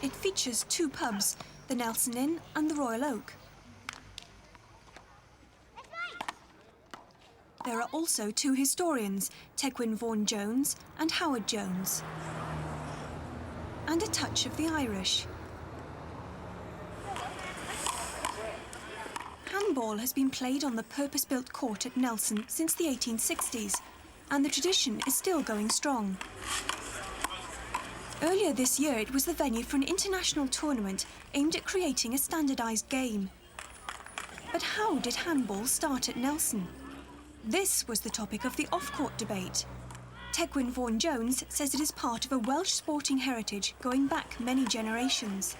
It features two pubs, the Nelson Inn and the Royal Oak. There are also two historians, Tegwyn Vaughan Jones and Howard Jones. And a touch of the Irish. Handball has been played on the purpose-built court at Nelson since the 1860s, and the tradition is still going strong. Earlier this year, it was the venue for an international tournament aimed at creating a standardised game. But how did handball start at Nelson? This was the topic of the off-court debate. Tegwyn Vaughan Jones says it is part of a Welsh sporting heritage going back many generations.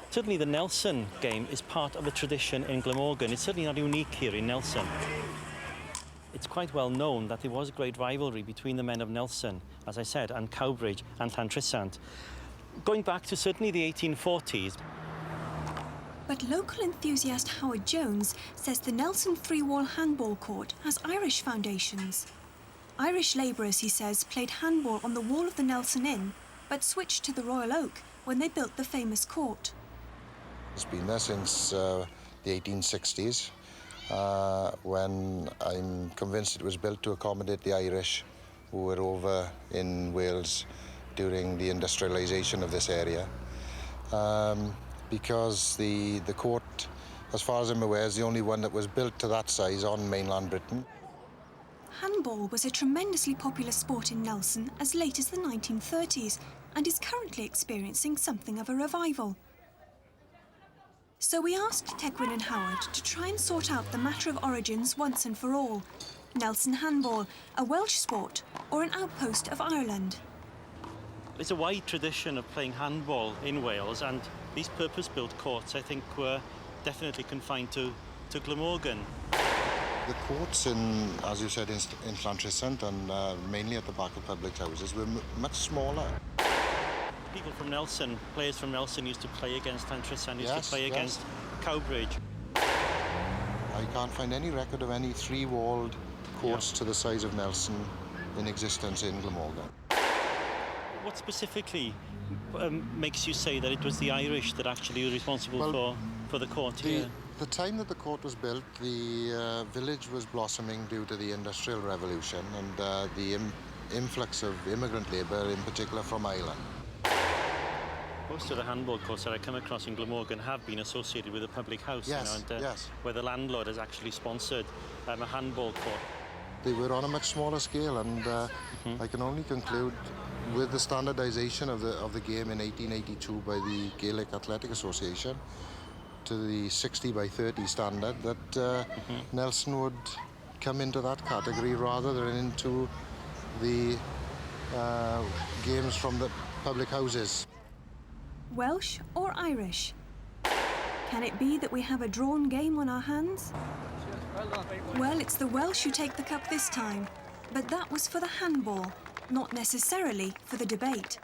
Certainly the Nelson game is part of a tradition in Glamorgan. It's certainly not unique here in Nelson. It's quite well known that there was a great rivalry between the men of Nelson, as I said, and Cowbridge and Llantrisant, going back to certainly the 1840s. But local enthusiast Howard Jones says the Nelson three-wall handball court has Irish foundations. Irish labourers, he says, played handball on the wall of the Nelson Inn, but switched to the Royal Oak when they built the famous court. It's been there since the 1860s. When I'm convinced it was built to accommodate the Irish who were over in Wales during the industrialisation of this area. Because the court, as far as I'm aware, is the only one that was built to that size on mainland Britain. Handball was a tremendously popular sport in Nelson as late as the 1930s and is currently experiencing something of a revival. So we asked Tegwyn and Howard to try and sort out the matter of origins once and for all. Nelson handball, a Welsh sport, or an outpost of Ireland? There's a wide tradition of playing handball in Wales, and these purpose-built courts, I think, were definitely confined to Glamorgan. The courts, as you said, in Llantrisant and mainly at the back of public houses were much smaller. People from Nelson, players from Nelson used to play against Llantrisant, used to play against Cowbridge. I can't find any record of any three-walled courts to the size of Nelson in existence in Glamorgan. What specifically makes you say that it was the Irish that actually were responsible for the court here? The time that the court was built, the village was blossoming due to the Industrial Revolution and the influx of immigrant labour, in particular from Ireland. Most of the handball courts that I come across in Glamorgan have been associated with a public house, where the landlord has actually sponsored a handball court. They were on a much smaller scale, and I can only conclude with the standardisation of the game in 1882 by the Gaelic Athletic Association to the 60 by 30 standard that Nelson would come into that category rather than into the games from the public houses. Welsh or Irish? Can it be that we have a drawn game on our hands? Well, it's the Welsh who take the cup this time, but that was for the handball, not necessarily for the debate.